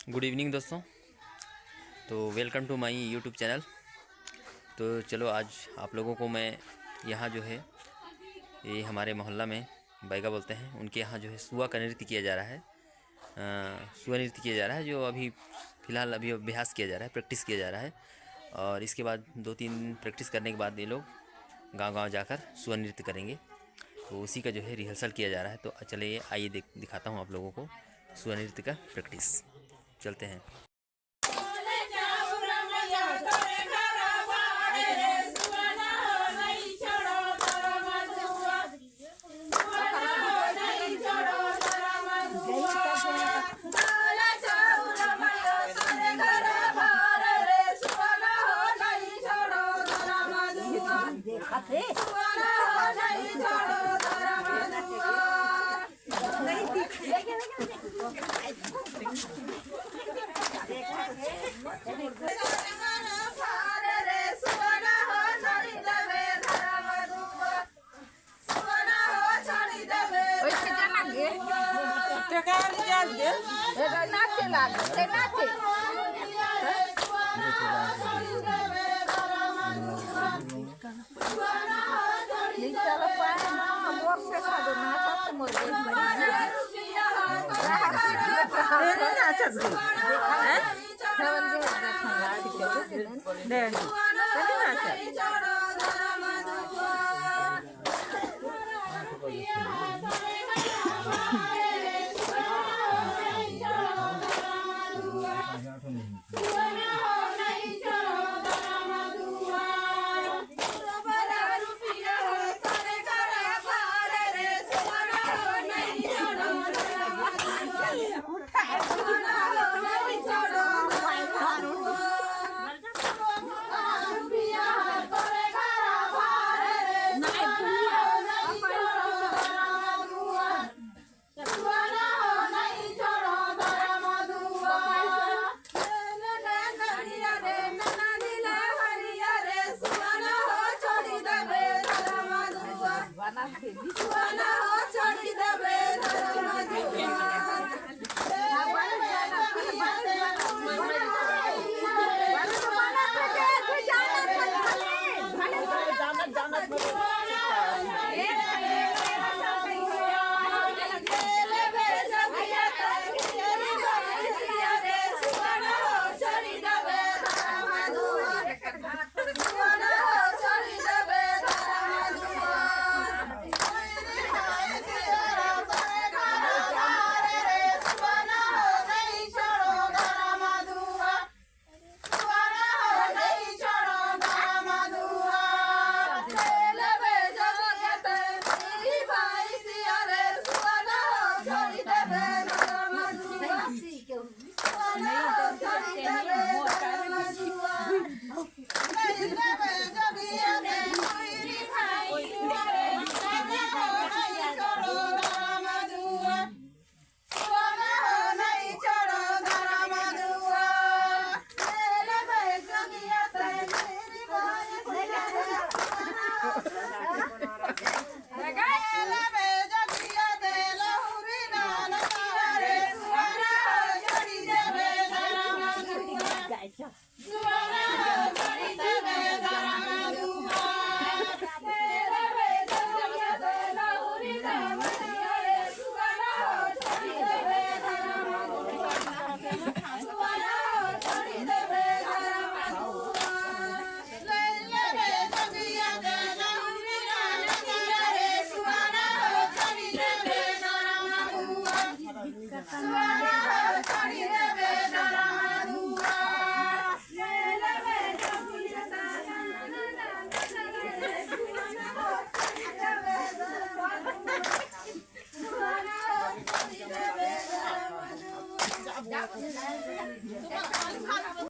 Good evening दोस्तों। तो welcome to my YouTube channel. तो चलो आज आप लोगों को मैं यहाँ जो है ये हमारे मोहल्ला में बैगा बोलते हैं, उनके यहाँ जो है सुआ का नृत्य किया जा रहा है। सुआ नृत्य किया जा रहा है जो अभी फ़िलहाल अभी अभ्यास किया जा रहा है, प्रैक्टिस किया जा रहा है। और इसके बाद 2-3 प्रैक्टिस करने के बाद ये लोग गांव-गांव जाकर सुआ नृत्य करेंगे। तो उसी का जो है रिहर्सल किया जा रहा है। तो चलिए आइए दिखाता हूँ आप लोगों को सुआ नृत्य का प्रैक्टिस। चलते हैं।